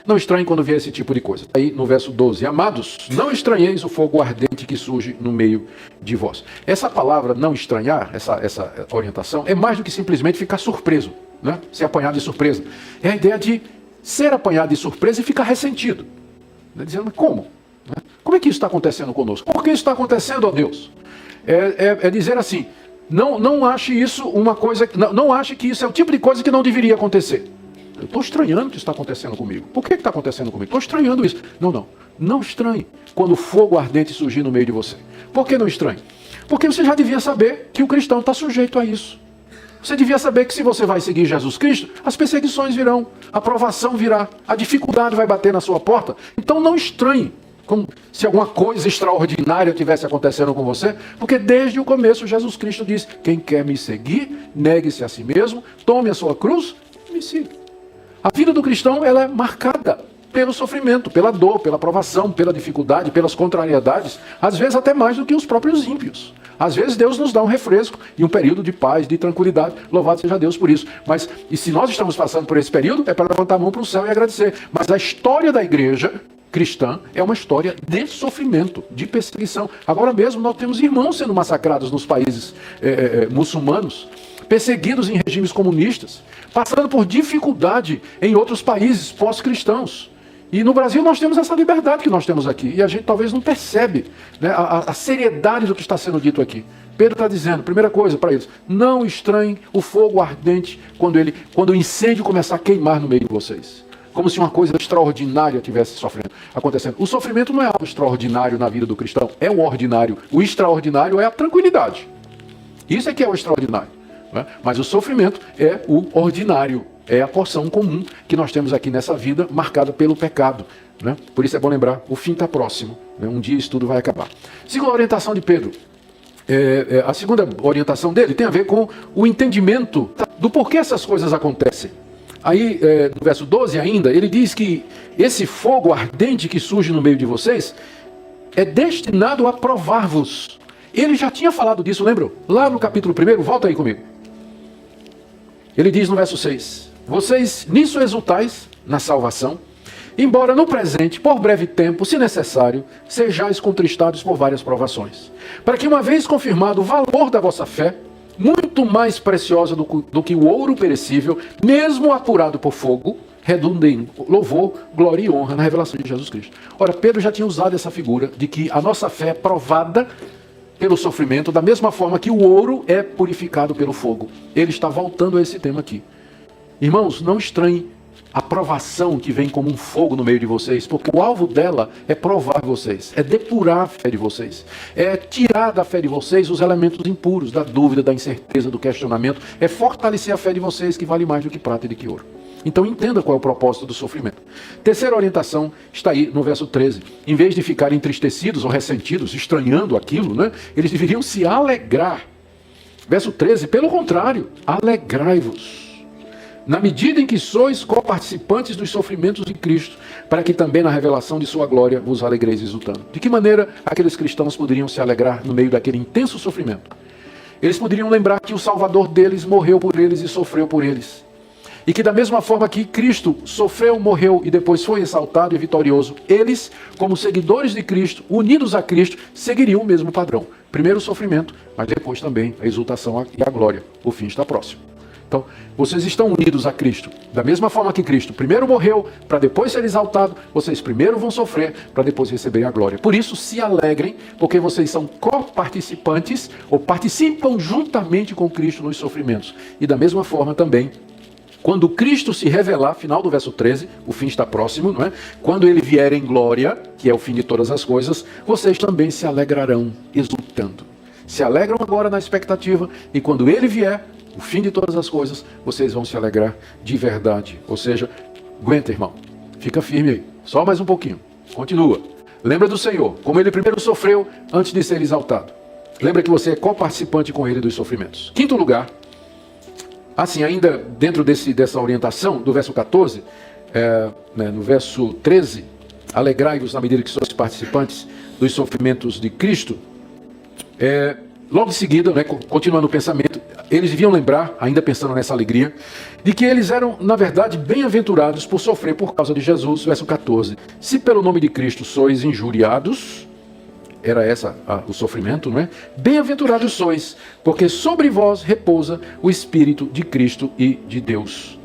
Não estranhe quando vier esse tipo de coisa. Aí no verso 12, amados, não estranheis o fogo ardente que surge no meio de vós. Essa palavra não estranhar, essa orientação, é mais do que simplesmente ficar surpreso, né? Ser apanhado de surpresa. É a ideia de ser apanhado de surpresa e ficar ressentido. Dizendo, mas como? Como é que isso está acontecendo conosco? Por que isso está acontecendo, ó Deus? É dizer assim, não ache isso uma coisa, não ache que isso é o tipo de coisa que não deveria acontecer. Eu estou estranhando o que está acontecendo comigo. Por que está acontecendo comigo? Estou estranhando isso. Não estranhe quando o fogo ardente surgir no meio de você. Por que não estranhe? Porque você já devia saber que o cristão está sujeito a isso. Você devia saber que se você vai seguir Jesus Cristo, as perseguições virão, a provação virá, a dificuldade vai bater na sua porta. Então não estranhe como se alguma coisa extraordinária estivesse acontecendo com você, porque desde o começo Jesus Cristo diz: quem quer me seguir, negue-se a si mesmo, tome a sua cruz e me siga. A vida do cristão ela é marcada pelo sofrimento, pela dor, pela provação, pela dificuldade, pelas contrariedades, às vezes até mais do que os próprios ímpios. Às vezes Deus nos dá um refresco e um período de paz, de tranquilidade, louvado seja Deus por isso. Mas, e se nós estamos passando por esse período, é para levantar a mão para o céu e agradecer. Mas a história da igreja cristã é uma história de sofrimento, de perseguição. Agora mesmo nós temos irmãos sendo massacrados nos países muçulmanos, perseguidos em regimes comunistas, passando por dificuldade em outros países pós-cristãos. E no Brasil nós temos essa liberdade que nós temos aqui, e a gente talvez não percebe, né, a seriedade do que está sendo dito aqui. Pedro está dizendo, primeira coisa para eles, não estranhem o fogo ardente quando o incêndio começar a queimar no meio de vocês. Como se uma coisa extraordinária estivesse acontecendo. O sofrimento não é algo extraordinário na vida do cristão, é o ordinário. O extraordinário é a tranquilidade. Isso é que é o extraordinário. Mas o sofrimento é o ordinário, é a porção comum que nós temos aqui nessa vida, marcada pelo pecado. Por isso é bom lembrar, o fim está próximo, um dia isso tudo vai acabar. Segunda orientação de Pedro, a segunda orientação dele tem a ver com o entendimento do porquê essas coisas acontecem. Aí, no verso 12 ainda, ele diz que esse fogo ardente que surge no meio de vocês é destinado a provar-vos. Ele já tinha falado disso, lembram? Lá no capítulo 1, volta aí comigo. Ele diz no verso 6, vocês nisso exultais na salvação, embora no presente, por breve tempo, se necessário, sejais contristados por várias provações, para que uma vez confirmado o valor da vossa fé, muito mais preciosa do que o ouro perecível, mesmo apurado por fogo, redunde em louvor, glória e honra na revelação de Jesus Cristo. Ora, Pedro já tinha usado essa figura de que a nossa fé é provada pelo sofrimento, da mesma forma que o ouro é purificado pelo fogo. Ele está voltando a esse tema aqui. Irmãos, não estranhem a provação que vem como um fogo no meio de vocês, porque o alvo dela é provar vocês, é depurar a fé de vocês, é tirar da fé de vocês os elementos impuros, da dúvida, da incerteza, do questionamento, é fortalecer a fé de vocês, que vale mais do que prata e do que ouro. Então entenda qual é o propósito do sofrimento. Terceira orientação está aí no verso 13. Em vez de ficarem entristecidos ou ressentidos, estranhando aquilo, eles deveriam se alegrar. Verso 13, pelo contrário, alegrai-vos, na medida em que sois coparticipantes dos sofrimentos de Cristo, para que também na revelação de sua glória vos alegreis exultando. De que maneira aqueles cristãos poderiam se alegrar no meio daquele intenso sofrimento? Eles poderiam lembrar que o Salvador deles morreu por eles e sofreu por eles. E que da mesma forma que Cristo sofreu, morreu e depois foi exaltado e vitorioso, eles, como seguidores de Cristo, unidos a Cristo, seguiriam o mesmo padrão. Primeiro o sofrimento, mas depois também a exultação e a glória. O fim está próximo. Então, vocês estão unidos a Cristo. Da mesma forma que Cristo primeiro morreu, para depois ser exaltado, vocês primeiro vão sofrer, para depois receberem a glória. Por isso, se alegrem, porque vocês são coparticipantes, ou participam juntamente com Cristo nos sofrimentos. E da mesma forma também, quando Cristo se revelar, final do verso 13, o fim está próximo, não é? Quando ele vier em glória, que é o fim de todas as coisas, vocês também se alegrarão, exultando. Se alegram agora na expectativa, e quando ele vier, o fim de todas as coisas, vocês vão se alegrar de verdade. Ou seja, aguenta, irmão. Fica firme aí. Só mais um pouquinho. Continua. Lembra do Senhor, como ele primeiro sofreu antes de ser exaltado. Lembra que você é coparticipante com ele dos sofrimentos. Quinto lugar, assim, ainda dentro dessa orientação, do verso 14, no verso 13, alegrai-vos na medida que sois participantes dos sofrimentos de Cristo. Logo em seguida, continuando o pensamento, eles deviam lembrar, ainda pensando nessa alegria, de que eles eram, na verdade, bem-aventurados por sofrer por causa de Jesus. Verso 14. Se pelo nome de Cristo sois injuriados, era o sofrimento, não é? Bem-aventurados sois, porque sobre vós repousa o Espírito de Cristo e de Deus.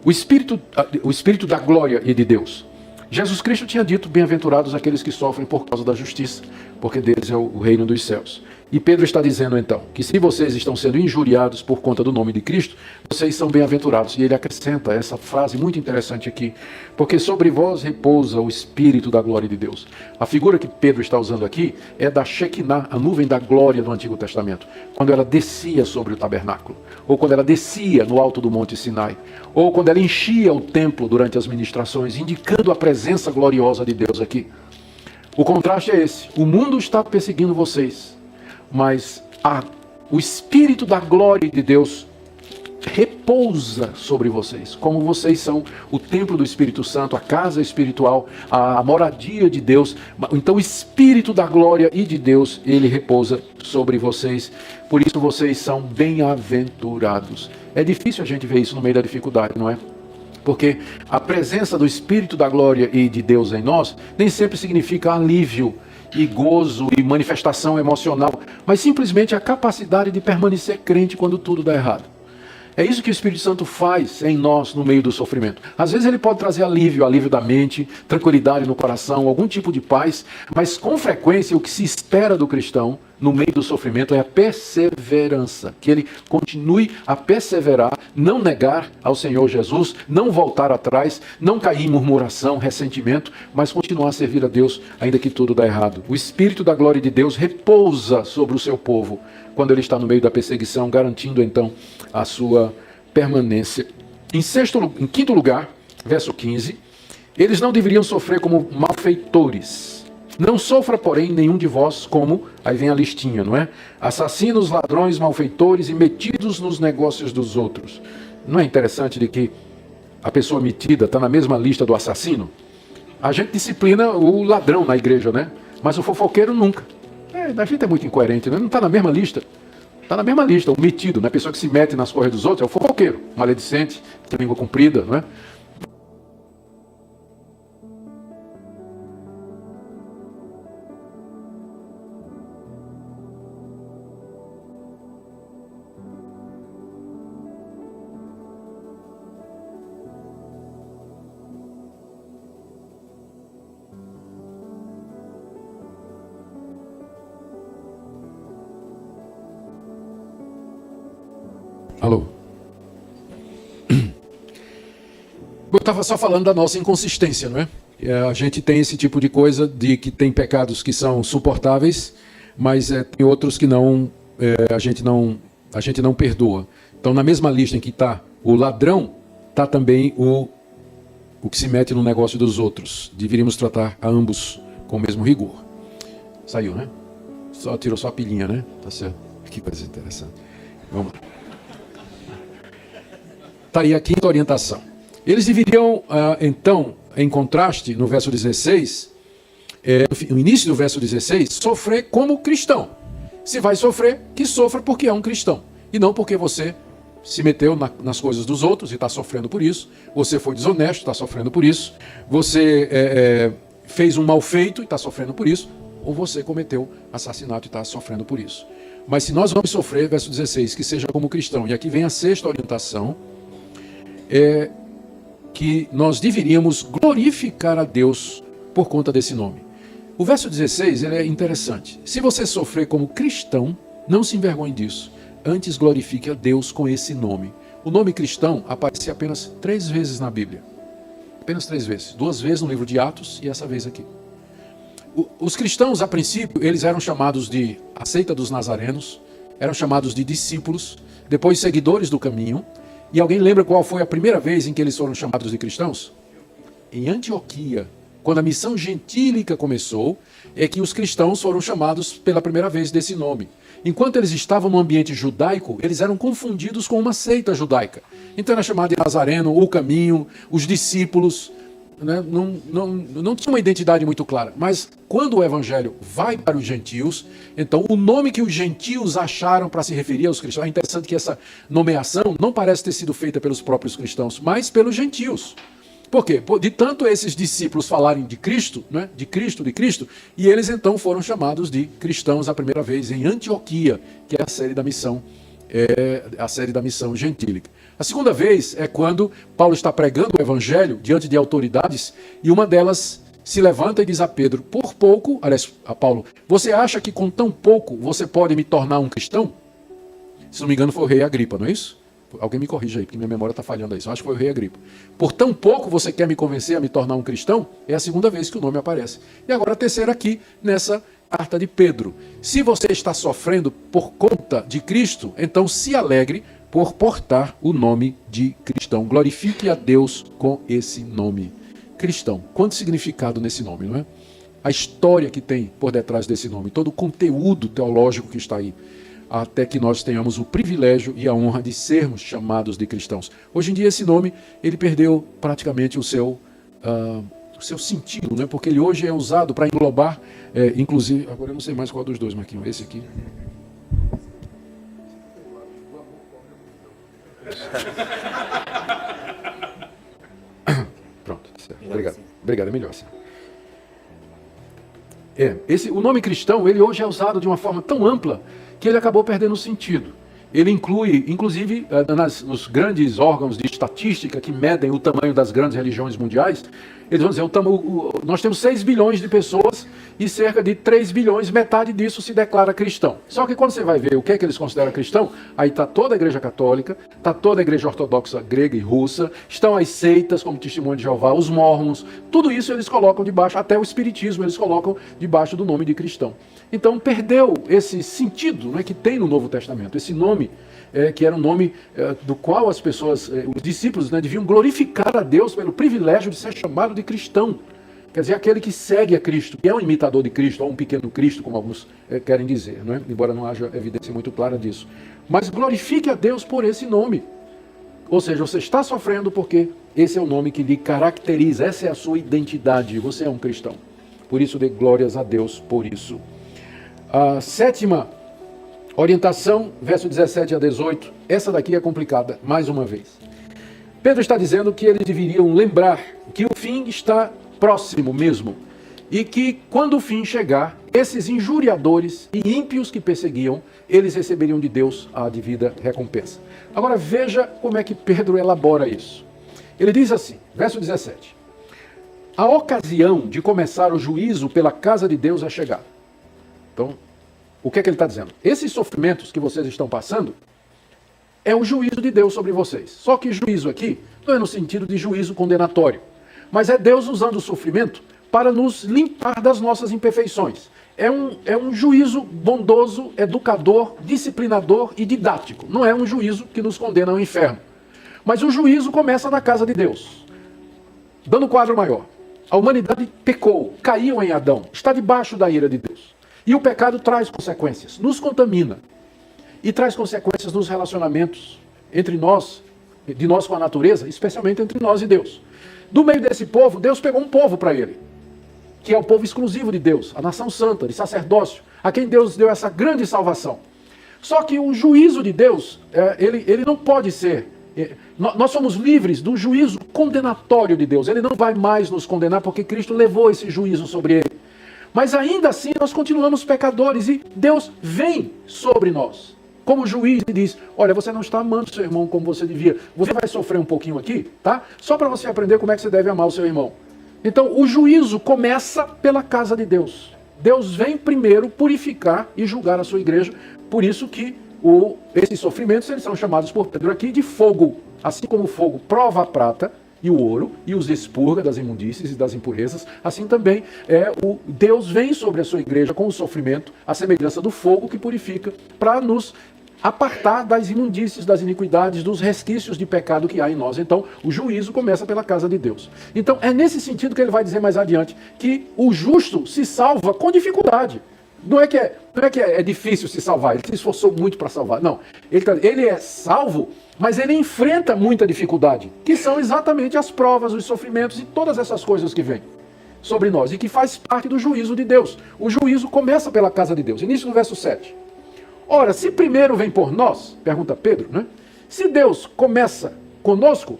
O Espírito da glória e de Deus. Jesus Cristo tinha dito, bem-aventurados aqueles que sofrem por causa da justiça, porque deles é o reino dos céus. E Pedro está dizendo então, que se vocês estão sendo injuriados por conta do nome de Cristo, vocês são bem-aventurados. E ele acrescenta essa frase muito interessante aqui, porque sobre vós repousa o Espírito da glória de Deus. A figura que Pedro está usando aqui é da Shekinah, a nuvem da glória do Antigo Testamento, quando ela descia sobre o tabernáculo, ou quando ela descia no alto do Monte Sinai, ou quando ela enchia o templo durante as ministrações, indicando a presença gloriosa de Deus aqui. O contraste é esse, o mundo está perseguindo vocês, mas o Espírito da glória de Deus repousa sobre vocês, como vocês são o templo do Espírito Santo, a casa espiritual, a moradia de Deus. Então o Espírito da glória e de Deus, ele repousa sobre vocês, por isso vocês são bem-aventurados. É difícil a gente ver isso no meio da dificuldade, não é? Porque a presença do Espírito da glória e de Deus em nós nem sempre significa alívio e gozo e manifestação emocional, mas simplesmente a capacidade de permanecer crente quando tudo dá errado. É isso que o Espírito Santo faz em nós no meio do sofrimento. Às vezes ele pode trazer alívio da mente, tranquilidade no coração, algum tipo de paz, mas com frequência o que se espera do cristão no meio do sofrimento é a perseverança, que ele continue a perseverar, não negar ao Senhor Jesus, não voltar atrás, não cair em murmuração, ressentimento, mas continuar a servir a Deus ainda que tudo dá errado. O Espírito da glória de Deus repousa sobre o seu povo quando ele está no meio da perseguição, garantindo então a sua permanência. Em quinto lugar, verso 15, eles não deveriam sofrer como malfeitores. Não sofra, porém, nenhum de vós como, aí vem a listinha, não é? Assassinos, ladrões, malfeitores e metidos nos negócios dos outros. Não é interessante de que a pessoa metida está na mesma lista do assassino? A gente disciplina o ladrão na igreja, né? Mas o fofoqueiro nunca. A gente é muito incoerente, né? Não está na mesma lista. Está na mesma lista, o metido, né? A pessoa que se mete nas coisas dos outros é o fofoqueiro, maledicente, tem língua comprida, não é? Alô? Eu estava só falando da nossa inconsistência, não é? A gente tem esse tipo de coisa de que tem pecados que são suportáveis, mas tem outros que não, a gente não perdoa. Então, na mesma lista em que está o ladrão, está também o que se mete no negócio dos outros. Deveríamos tratar a ambos com o mesmo rigor. Saiu, né? Tirou só a pilhinha, né? Tá certo. Que coisa interessante. Vamos lá. Está aí a quinta orientação. Eles deveriam, então, em contraste, no verso 16, no início do verso 16, sofrer como cristão. Se vai sofrer, que sofra porque é um cristão. E não porque você se meteu nas coisas dos outros e está sofrendo por isso. Você foi desonesto, está sofrendo por isso. Você fez um mal feito e está sofrendo por isso. Ou você cometeu assassinato e está sofrendo por isso. Mas se nós vamos sofrer, verso 16, que seja como cristão. E aqui vem a sexta orientação. Que nós deveríamos glorificar a Deus por conta desse nome. O verso 16 ele é interessante. Se você sofrer como cristão, não se envergonhe disso. Antes glorifique a Deus com esse nome. O nome cristão aparece apenas 3 vezes na Bíblia. Apenas 3 vezes. 2 vezes no livro de Atos e essa vez aqui. Os cristãos, a princípio, eles eram chamados de a seita dos nazarenos, eram chamados de discípulos, depois seguidores do caminho. E alguém lembra qual foi a primeira vez em que eles foram chamados de cristãos? Em Antioquia, quando a missão gentílica começou, é que os cristãos foram chamados pela primeira vez desse nome. Enquanto eles estavam no ambiente judaico, eles eram confundidos com uma seita judaica. Então era chamado de Nazareno, o caminho, os discípulos. Né? Não tinha uma identidade muito clara. Mas quando o evangelho vai para os gentios, então o nome que os gentios acharam para se referir aos cristãos, é interessante que essa nomeação não parece ter sido feita pelos próprios cristãos, mas pelos gentios. Por quê? De tanto esses discípulos falarem de Cristo, né? de Cristo, e eles então foram chamados de cristãos a primeira vez em Antioquia, que é a série da missão gentílica. A segunda vez é quando Paulo está pregando o evangelho diante de autoridades e uma delas se levanta e diz a Pedro, por pouco, aliás, a Paulo, você acha que com tão pouco você pode me tornar um cristão? Se não me engano foi o rei Agripa, não é isso? Alguém me corrija aí, porque minha memória está falhando aí. Eu acho que foi o rei Agripa. Por tão pouco você quer me convencer a me tornar um cristão? É a segunda vez que o nome aparece. E agora a terceira aqui, nessa carta de Pedro. Se você está sofrendo por conta de Cristo, então se alegre por portar o nome de cristão. Glorifique a Deus com esse nome. Cristão. Quanto significado nesse nome, não é? A história que tem por detrás desse nome, todo o conteúdo teológico que está aí, até que nós tenhamos o privilégio e a honra de sermos chamados de cristãos. Hoje em dia esse nome, ele perdeu praticamente o seu sentido, né? Porque ele hoje é usado para englobar, inclusive, agora eu não sei mais qual dos dois, Marquinhos, esse aqui. Pronto, certo. Obrigado, é melhor assim. O nome cristão, ele hoje é usado de uma forma tão ampla que ele acabou perdendo o sentido. Ele inclui, inclusive, nos grandes órgãos de estatística que medem o tamanho das grandes religiões mundiais, eles vão dizer, nós temos 6 bilhões de pessoas e cerca de 3 bilhões, metade disso se declara cristão. Só que quando você vai ver o que é que eles consideram cristão, aí está toda a igreja católica, está toda a igreja ortodoxa grega e russa, estão as seitas como Testemunho de Jeová, os mormons, tudo isso eles colocam debaixo, até o espiritismo eles colocam debaixo do nome de cristão. Então perdeu esse sentido, né, que tem no Novo Testamento, esse nome que era um nome do qual as pessoas, os discípulos, né, deviam glorificar a Deus pelo privilégio de ser chamado de cristão. Quer dizer, aquele que segue a Cristo, que é um imitador de Cristo, ou um pequeno Cristo, como alguns querem dizer, não é? Embora não haja evidência muito clara disso. Mas glorifique a Deus por esse nome. Ou seja, você está sofrendo porque esse é o nome que lhe caracteriza, essa é a sua identidade, você é um cristão. Por isso, dê glórias a Deus por isso. A sétima orientação, verso 17 a 18, essa daqui é complicada, mais uma vez. Pedro está dizendo que eles deveriam lembrar que o fim está próximo mesmo, e que quando o fim chegar, esses injuriadores e ímpios que perseguiam, eles receberiam de Deus a devida recompensa. Agora veja como é que Pedro elabora isso. Ele diz assim, verso 17, a ocasião de começar o juízo pela casa de Deus é chegada. Então, o que é que ele está dizendo? Esses sofrimentos que vocês estão passando é o juízo de Deus sobre vocês. Só que juízo aqui não é no sentido de juízo condenatório, mas é Deus usando o sofrimento para nos limpar das nossas imperfeições. É um juízo bondoso, educador, disciplinador e didático. Não é um juízo que nos condena ao inferno. Mas o juízo começa na casa de Deus. Dando um quadro maior. A humanidade pecou, caiu em Adão, está debaixo da ira de Deus. E o pecado traz consequências, nos contamina. e traz consequências nos relacionamentos entre nós, de nós com a natureza, especialmente entre nós e Deus. Do meio desse povo, Deus pegou um povo para ele, que é o povo exclusivo de Deus, a nação santa, de sacerdócio, a quem Deus deu essa grande salvação. Só que o juízo de Deus, ele não pode ser... Nós somos livres do juízo condenatório de Deus. Ele não vai mais nos condenar porque Cristo levou esse juízo sobre ele. Mas ainda assim nós continuamos pecadores e Deus vem sobre nós como juiz e diz: olha, você não está amando seu irmão como você devia. Você vai sofrer um pouquinho aqui, tá? Só para você aprender como é que você deve amar o seu irmão. Então o juízo começa pela casa de Deus. Deus vem primeiro purificar e julgar a sua igreja. Por isso que esses sofrimentos, eles são chamados por Pedro aqui de fogo. Assim como o fogo prova a prata e o ouro e os expurga das imundícies e das impurezas, assim também Deus vem sobre a sua igreja com o sofrimento, a semelhança do fogo que purifica, para nos apartar das imundícies, das iniquidades, dos resquícios de pecado que há em nós. Então, o juízo começa pela casa de Deus. Então, é nesse sentido que ele vai dizer mais adiante, que o justo se salva com dificuldade. Não é que é difícil se salvar, ele se esforçou muito para salvar. Não, ele é salvo, mas ele enfrenta muita dificuldade, que são exatamente as provas, os sofrimentos e todas essas coisas que vêm sobre nós, e que faz parte do juízo de Deus. O juízo começa pela casa de Deus. Início do verso 7. Ora, se primeiro vem por nós, pergunta Pedro, né? Se Deus começa conosco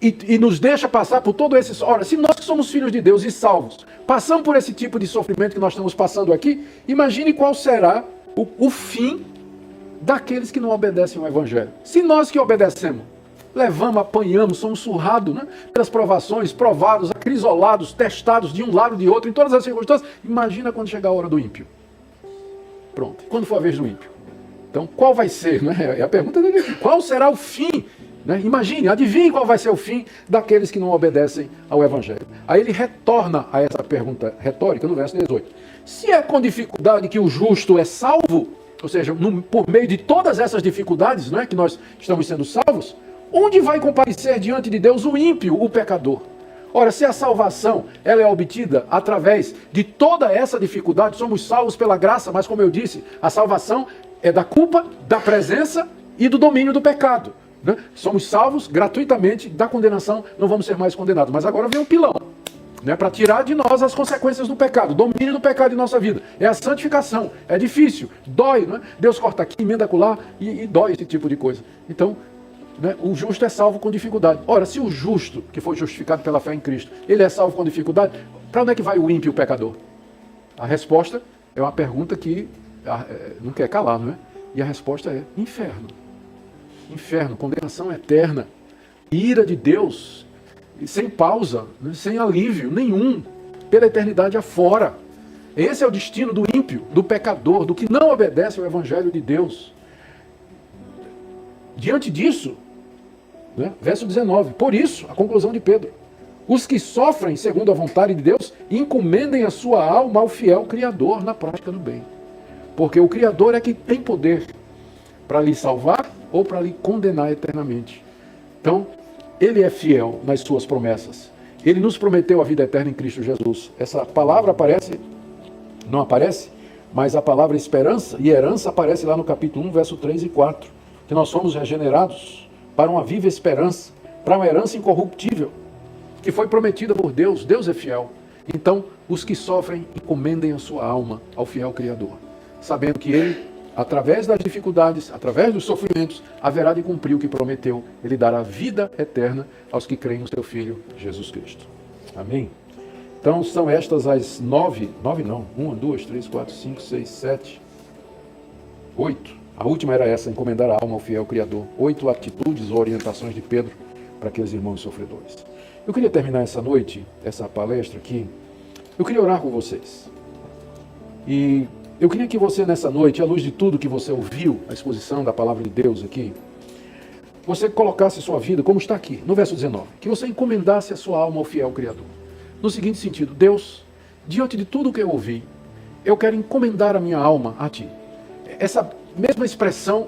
e nos deixa passar por todo esse... Ora, se nós que somos filhos de Deus e salvos, passamos por esse tipo de sofrimento que nós estamos passando aqui, imagine qual será o fim daqueles que não obedecem ao Evangelho. Se nós que obedecemos, levamos, apanhamos, somos surrados, né, pelas provações, provados, acrisolados, testados de um lado e de outro, em todas as circunstâncias, imagina quando chegar a hora do ímpio. Pronto. Quando for a vez do ímpio? Então, qual vai ser? Né? É a pergunta dele aqui. Qual será o fim? Né? Imagine, adivinhe qual vai ser o fim daqueles que não obedecem ao Evangelho. Aí ele retorna a essa pergunta retórica no verso 18. Se é com dificuldade que o justo é salvo, ou seja, por meio de todas essas dificuldades, né, que nós estamos sendo salvos, onde vai comparecer diante de Deus o ímpio, o pecador? Ora, se a salvação ela é obtida através de toda essa dificuldade, somos salvos pela graça, mas como eu disse, a salvação é da culpa, da presença e do domínio do pecado. Né? Somos salvos gratuitamente da condenação, não vamos ser mais condenados. Mas agora vem o pilão, né, para tirar de nós as consequências do pecado, o domínio do pecado em nossa vida. É a santificação, é difícil, dói, né? Deus corta aqui, emenda acolá e dói esse tipo de coisa. Então, né, o justo é salvo com dificuldade. Ora, se o justo, que foi justificado pela fé em Cristo, ele é salvo com dificuldade, para onde é que vai o ímpio, o pecador? A resposta é uma pergunta que não quer calar, não é? E a resposta é inferno. Inferno, condenação eterna, ira de Deus, sem pausa, né, sem alívio nenhum, pela eternidade afora. Esse é o destino do ímpio, do pecador, do que não obedece ao Evangelho de Deus. Diante disso, né, verso 19, por isso, a conclusão de Pedro, os que sofrem segundo a vontade de Deus, encomendem a sua alma ao fiel Criador na prática do bem. Porque o Criador é que tem poder para lhe salvar ou para lhe condenar eternamente. Então, ele é fiel nas suas promessas. Ele nos prometeu a vida eterna em Cristo Jesus. Essa palavra aparece, não aparece, mas a palavra esperança e herança aparece lá no capítulo 1, verso 3 e 4. Que nós somos regenerados para uma viva esperança, para uma herança incorruptível, que foi prometida por Deus. Deus é fiel. Então, os que sofrem, encomendem a sua alma ao fiel Criador, sabendo que Ele, através das dificuldades, através dos sofrimentos, haverá de cumprir o que prometeu. Ele dará vida eterna aos que creem no seu Filho, Jesus Cristo. Amém? Então, são estas as 9 não, 1, 2, 3, 4, 5, 6, 7, 8. A última era essa, encomendar a alma ao fiel Criador. 8 atitudes ou orientações de Pedro para aqueles irmãos sofredores. Eu queria terminar essa noite, essa palestra aqui, eu queria orar com vocês. E eu queria que você nessa noite, à luz de tudo que você ouviu, a exposição da palavra de Deus aqui, você colocasse a sua vida, como está aqui, no verso 19, que você encomendasse a sua alma ao fiel Criador. No seguinte sentido, Deus, diante de tudo que eu ouvi, eu quero encomendar a minha alma a Ti. Essa mesma expressão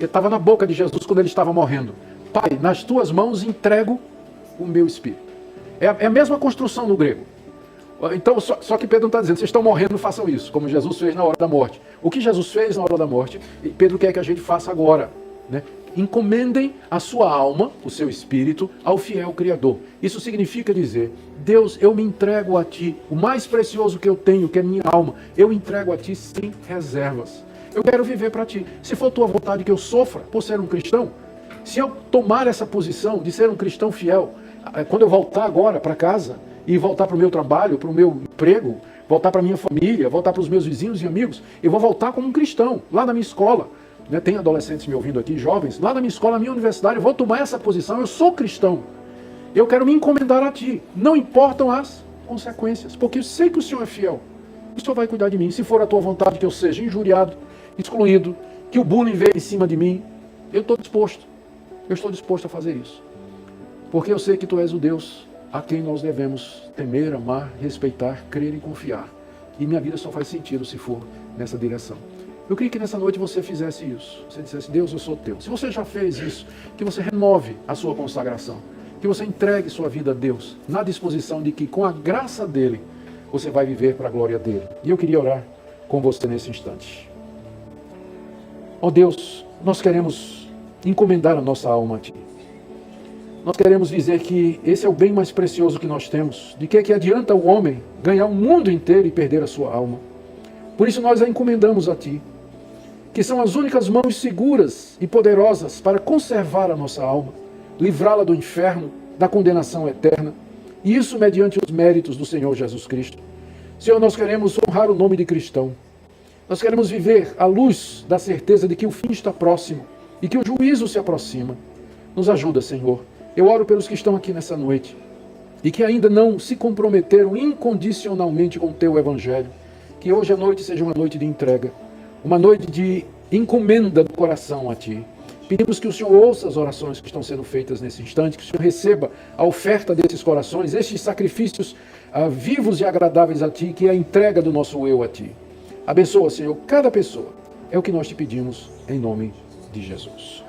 estava na boca de Jesus quando ele estava morrendo. Pai, nas Tuas mãos entrego o meu espírito. É a mesma construção no grego. Então, só que Pedro não está dizendo, vocês estão morrendo, façam isso, como Jesus fez na hora da morte. O que Jesus fez na hora da morte, Pedro quer que a gente faça agora, né? Encomendem a sua alma, o seu espírito, ao fiel Criador. Isso significa dizer, Deus, eu me entrego a Ti, o mais precioso que eu tenho, que é minha alma, eu entrego a Ti sem reservas. Eu quero viver para Ti. Se for Tua vontade que eu sofra por ser um cristão, se eu tomar essa posição de ser um cristão fiel, quando eu voltar agora para casa, e voltar para o meu trabalho, para o meu emprego, voltar para a minha família, voltar para os meus vizinhos e amigos, eu vou voltar como um cristão, lá na minha escola. Né? Tem adolescentes me ouvindo aqui, jovens, lá na minha escola, na minha universidade, eu vou tomar essa posição, eu sou cristão. Eu quero me encomendar a Ti, não importam as consequências, porque eu sei que o Senhor é fiel. O Senhor vai cuidar de mim. Se for a Tua vontade que eu seja injuriado, excluído, que o bullying venha em cima de mim, eu estou disposto. Eu estou disposto a fazer isso. Porque eu sei que Tu és o Deus a quem nós devemos temer, amar, respeitar, crer e confiar. E minha vida só faz sentido se for nessa direção. Eu queria que nessa noite você fizesse isso. Você dissesse, Deus, eu sou Teu. Se você já fez isso, que você renove a sua consagração. Que você entregue sua vida a Deus, na disposição de que, com a graça dEle, você vai viver para a glória dEle. E eu queria orar com você nesse instante. Ó Deus, nós queremos encomendar a nossa alma a Ti. Nós queremos dizer que esse é o bem mais precioso que nós temos. De que adianta o homem ganhar o mundo inteiro e perder a sua alma? Por isso nós a encomendamos a Ti, que são as únicas mãos seguras e poderosas para conservar a nossa alma, livrá-la do inferno, da condenação eterna, e isso mediante os méritos do Senhor Jesus Cristo. Senhor, nós queremos honrar o nome de cristão. Nós queremos viver à luz da certeza de que o fim está próximo e que o juízo se aproxima. Nos ajuda, Senhor. Eu oro pelos que estão aqui nessa noite e que ainda não se comprometeram incondicionalmente com o Teu Evangelho. Que hoje à noite seja uma noite de entrega, uma noite de encomenda do coração a Ti. Pedimos que o Senhor ouça as orações que estão sendo feitas nesse instante, que o Senhor receba a oferta desses corações, estes sacrifícios vivos e agradáveis a Ti, que é a entrega do nosso eu a Ti. Abençoa, Senhor, cada pessoa. É o que nós Te pedimos em nome de Jesus.